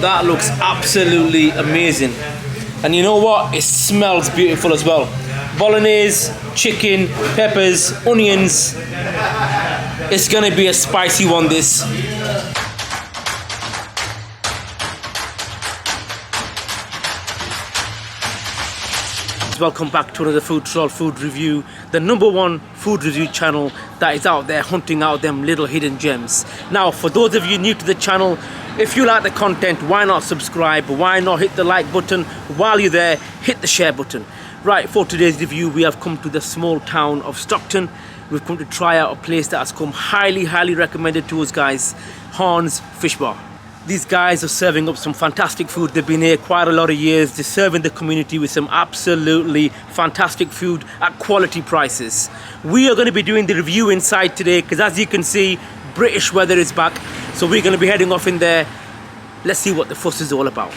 That looks absolutely amazing. And you know what? It smells beautiful as well. Bolognese, chicken, peppers, onions. It's gonna be a spicy one, this. Welcome back to another food troll food review, the #1 food review channel that is out there hunting out them little hidden gems. Now, for those of you new to the channel, if you like the content, why not subscribe? Why not hit the like button? While you're there, hit the share button. Right, for today's review, we have come to the small town of Stockton. We've come to try out a place that has come highly recommended to us guys, Hans Fish Bar. These guys are serving up some fantastic food. They've been here quite a lot of years. They're serving the community with some absolutely fantastic food at quality prices. We are going to be doing the review inside today because, as you can see, British weather is back. So we're going to be heading off in there. Let's see what the fuss is all about.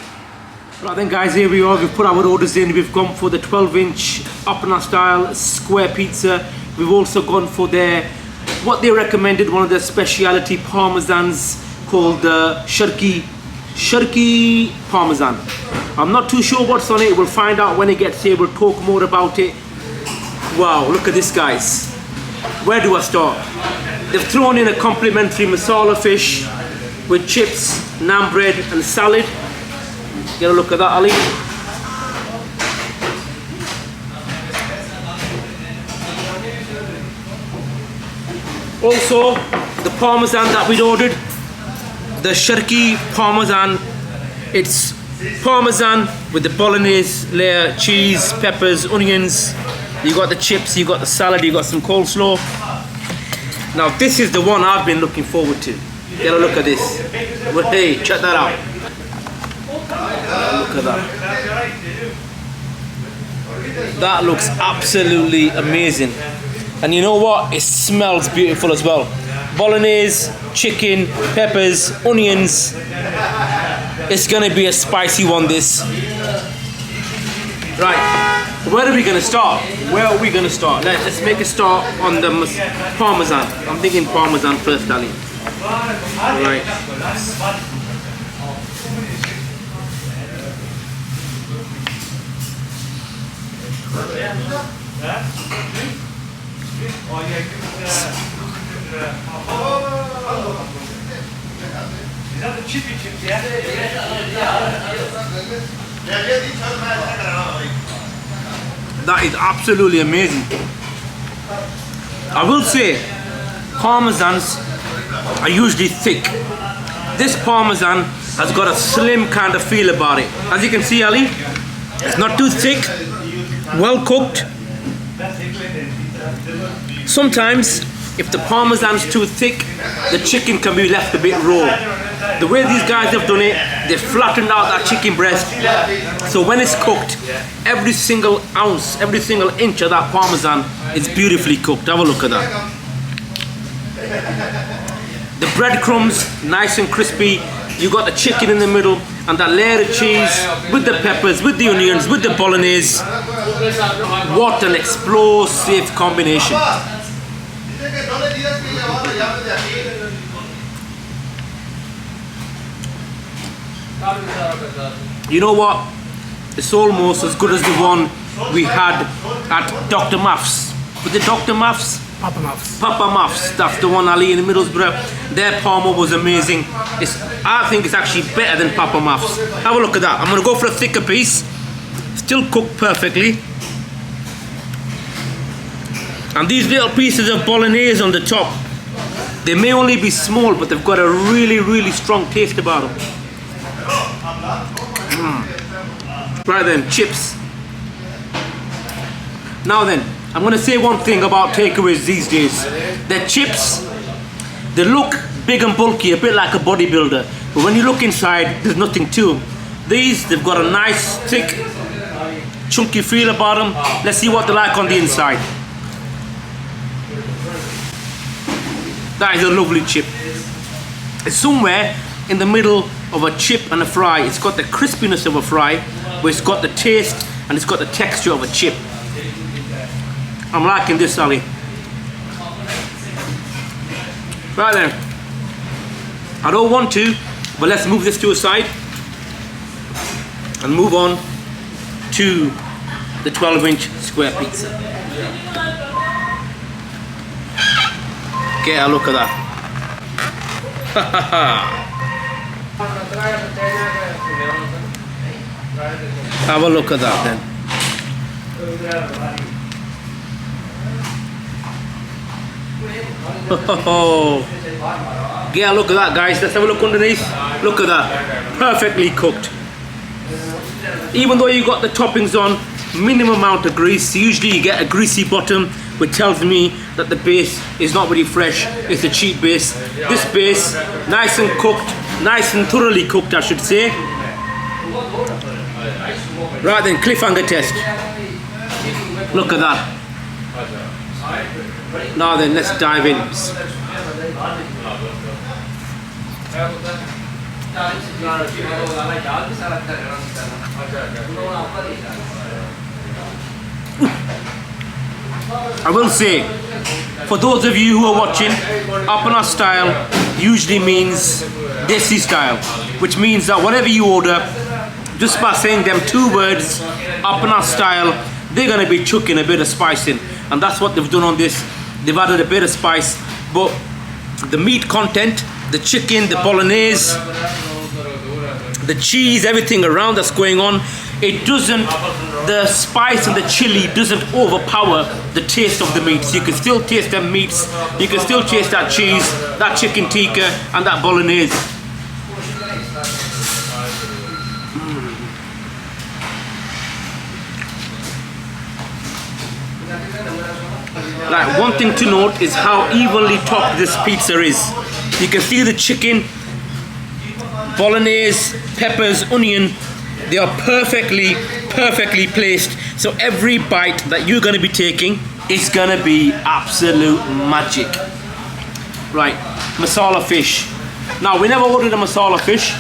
Right then guys, here we are. We've put our orders in. We've gone for the 12-inch Opera style square pizza. We've also gone for what they recommended, one of their specialty parmesans, called Shirky Parmesan. I'm not too sure what's on it. We'll find out when it gets here. We'll talk more about it. Wow, look at this, guys. Where do I start? They've thrown in a complimentary masala fish with chips, naan bread and salad. Get a look at that, Ali. Also, the parmesan that we'd ordered, the Shirky Parmesan. It's parmesan with the bolognese layer, cheese, peppers, onions. You got the chips, you got the salad, you got some coleslaw. Now this is the one I've been looking forward to. Get a look at this. Well, hey, check that out. Look at that. That looks absolutely amazing. And you know what? It smells beautiful as well. Bolognese, chicken, peppers, onions. It's gonna be a spicy one, this. Right, where are we gonna start? Where are we gonna start? Let's make a start on the parmesan. I'm thinking parmesan first, Ali. Right. Is that the chippy chips, yeah? That is absolutely amazing. I will say, parmesans are usually thick. This parmesan has got a slim kind of feel about it. As you can see, Ali, it's not too thick, well cooked. Sometimes, if the parmesan's too thick, the chicken can be left a bit raw. The way these guys have done it, they've flattened out that chicken breast. So when it's cooked, every single ounce, every single inch of that parmesan is beautifully cooked. Have a look at that. The breadcrumbs, nice and crispy. You got the chicken in the middle and that layer of cheese with the peppers, with the onions, with the bolognese. What an explosive combination. You know what? It's almost as good as the one we had at Dr. Muff's. Was it Dr. Muff's? Papa Muffs. Papa Muffs, that's the one, Ali, in Middlesbrough. Their Parmo was amazing. I think it's actually better than Papa Muffs. Have a look at that. I'm gonna go for a thicker piece. Still cooked perfectly. And these little pieces of bolognese on the top, they may only be small, but they've got a really strong taste about them. Right then, chips. Now then, I'm gonna say one thing about takeaways these days. Their chips, they look big and bulky, a bit like a bodybuilder, but when you look inside, there's nothing to them. These, they've got a nice, thick, chunky feel about them. Let's see what they're like on the inside. That is a lovely chip. It's somewhere in the middle of a chip and a fry. It's got the crispiness of a fry, but it's got the taste and it's got the texture of a chip. I'm liking this, Ali. Right then. I don't want to, but let's move this to a side. and move on to the 12-inch square pizza. Get a look at that. Have a look at that then. Get a look at that, guys. Let's have a look underneath. Look at that. Perfectly cooked. Even though you got the toppings on, minimum amount of grease. Usually you get a greasy bottom, which tells me that the base is not very fresh. It's a cheap base. This base, nice and cooked, nice and thoroughly cooked, I should say. Right then, cliffhanger test. Look at that. Now then, let's dive in. I will say, for those of you who are watching, Apna style usually means Desi style, which means that whatever you order, just by saying them two words, Apna style, they're going to be chucking a bit of spice in. And that's what they've done on this. They've added a bit of spice, but the meat content, the chicken, the bolognese, the cheese, everything around that's going on, it doesn't, the spice and the chili doesn't overpower the taste of the meats. You can still taste them meats, you can still taste that cheese, that chicken tikka and that bolognese. Like, one thing to note is how evenly topped this pizza is. You can see the chicken, bolognese, peppers, onion, they are perfectly placed. So every bite that you're going to be taking is going to be absolute magic. Right, masala fish. Now, we never ordered a masala fish.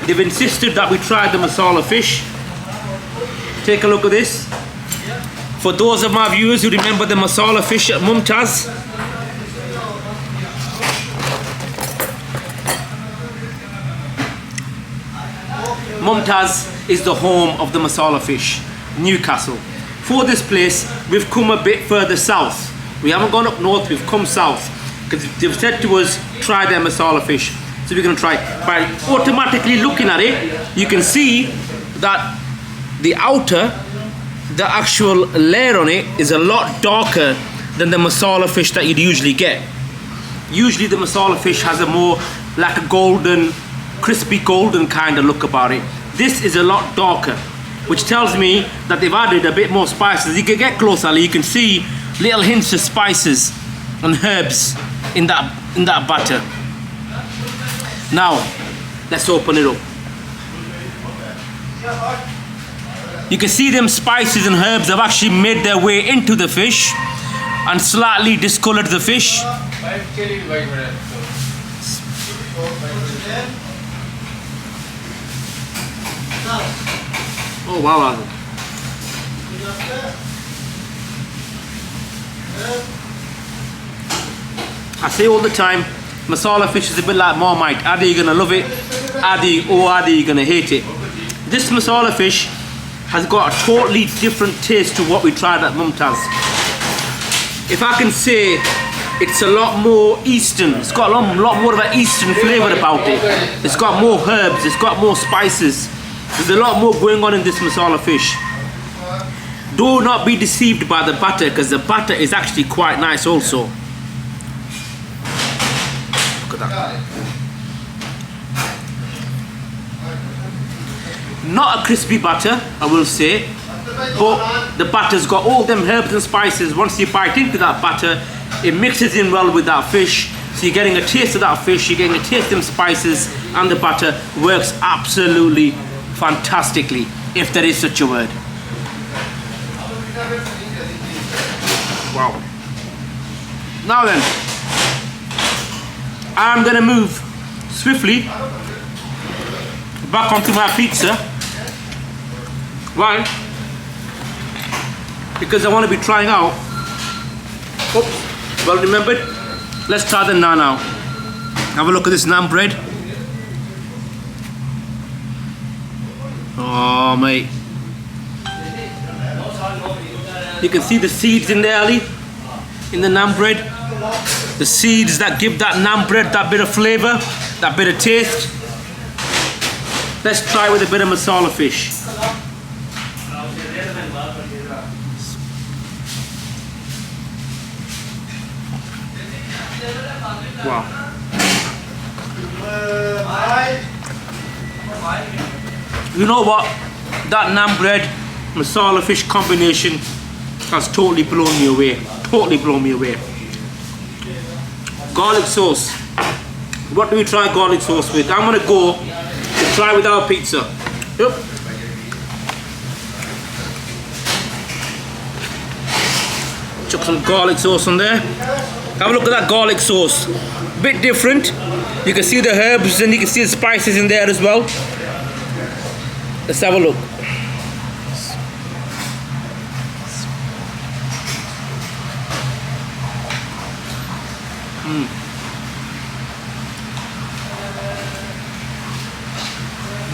They've insisted that we try the masala fish. Take a look at this. For those of my viewers who remember the masala fish at Mumtaz, Mumtaz is the home of the masala fish, Newcastle. For this place, we've come a bit further south. We haven't gone up north, we've come south. Because they've said to us, try their masala fish. So we're going to try. By automatically looking at it, you can see that the outer, the actual layer on it is a lot darker than the masala fish that you'd usually get. Usually the masala fish has a more like a golden, crispy golden kind of look about it. This is a lot darker, which tells me that they've added a bit more spices. You can get closer, you can see little hints of spices and herbs in that batter. Now, let's open it up. You can see them spices and herbs have actually made their way into the fish and slightly discolored the fish. Oh wow. I say all the time, masala fish is a bit like Marmite. Either you're gonna love it, either you're gonna hate it. This masala fish has got a totally different taste to what we tried at Mumtaz. If I can say, it's a lot more Eastern. It's got a lot more of an Eastern flavour about it. It's got more herbs, it's got more spices. There's a lot more going on in this masala fish. Do not be deceived by the butter, because the butter is actually quite nice also. Look at that. Not a crispy butter, I will say, but the butter's got all them herbs and spices. Once you bite into that butter, it mixes in well with that fish, so you're getting a taste of that fish, you're getting a taste of them spices, and the butter works absolutely fantastically, if there is such a word. Wow. Now then, I'm gonna move swiftly back onto my pizza. Why? Because I want to be trying out. Oops, well remembered. Let's try the naan now. Have a look at this naan bread. Oh, mate. You can see the seeds in there, Ali, in the naan bread. The seeds that give that naan bread that bit of flavor, that bit of taste. Let's try with a bit of masala fish. Wow. You know what? That naan bread, masala fish combination has totally blown me away. Totally blown me away. Garlic sauce. What do we try garlic sauce with? I'm gonna go to try with our pizza. Yep. Chuck some garlic sauce on there. Have a look at that garlic sauce. Bit different. You can see the herbs and you can see the spices in there as well. Let's have a look.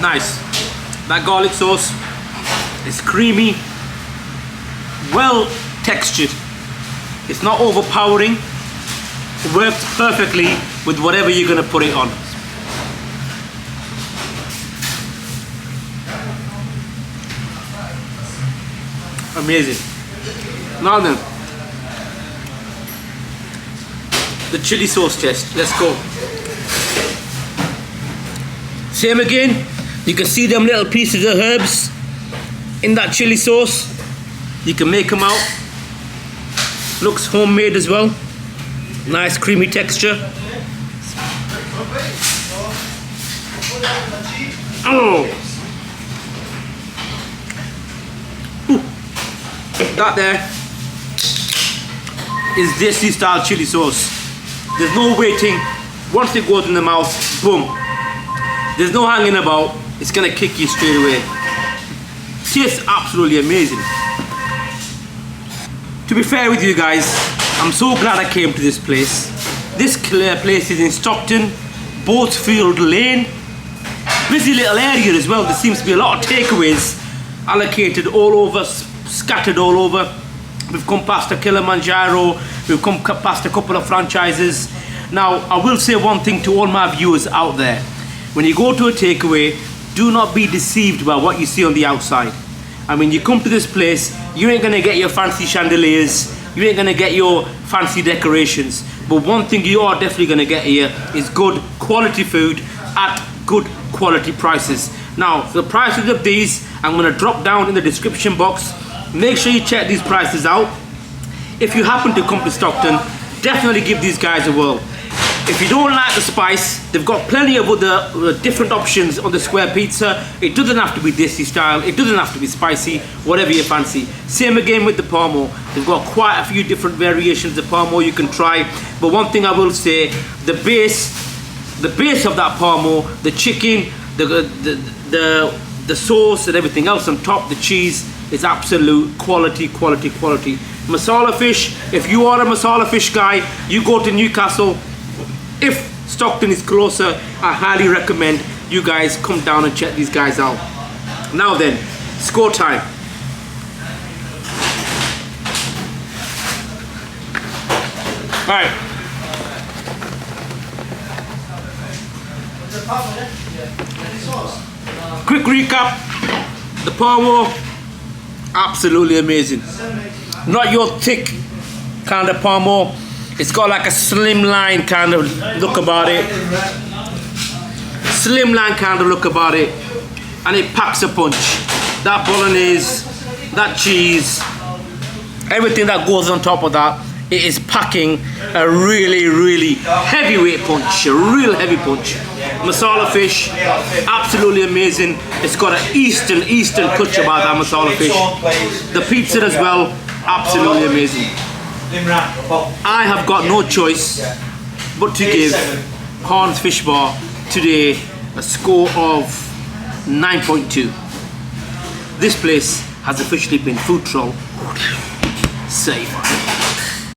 Nice. That garlic sauce is creamy, well textured. It's not overpowering. It works perfectly with whatever you're going to put it on. Amazing. Now then, the chili sauce test. Let's go. Same again. You can see them little pieces of herbs in that chili sauce. You can make them out. Looks homemade as well. Nice creamy texture. Oh, ooh. That there is Desi style chili sauce. There's no waiting. Once it goes in the mouth, boom. There's no hanging about. It's gonna kick you straight away. Tastes absolutely amazing. To be fair with you guys, I'm so glad I came to this place. This place is in Stockton, Boatfield Lane. Busy little area as well. There seems to be a lot of takeaways allocated all over, scattered all over. We've come past a Kilimanjaro, we've come past a couple of franchises. Now, I will say one thing to all my viewers out there. When you go to a takeaway, do not be deceived by what you see on the outside. I mean, you come to this place, you ain't gonna get your fancy chandeliers, you ain't gonna get your fancy decorations, but one thing you are definitely gonna get here is good quality food at good quality prices. Now, the prices of these, I'm gonna drop down in the description box. Make sure you check these prices out. If you happen to come to Stockton, definitely give these guys a whirl. If you don't like the spice, they've got plenty of other different options on the square pizza. It doesn't have to be Desi style, it doesn't have to be spicy, whatever you fancy. Same again with the Parmo. They've got quite a few different variations of Parmo you can try. But one thing I will say, the base of that Parmo, the chicken, the sauce and everything else on top, the cheese, is absolute quality. Masala fish, if you are a masala fish guy, you go to Newcastle. If Stockton is closer, I highly recommend you guys come down and check these guys out. Now then, score time. Alright. Quick recap. The Parmo, absolutely amazing. Not your thick kind of Parmo. It's got like a slimline kind of look about it. Slimline kind of look about it. And it packs a punch. That bolognese, that cheese, everything that goes on top of that, it is packing a really heavyweight punch. A real heavy punch. Masala fish, absolutely amazing. It's got an eastern touch about that masala fish. The pizza as well, absolutely amazing. I have got no choice but to give Parmos Fish Bar today a score of 9.2. This place has officially been food troll safe.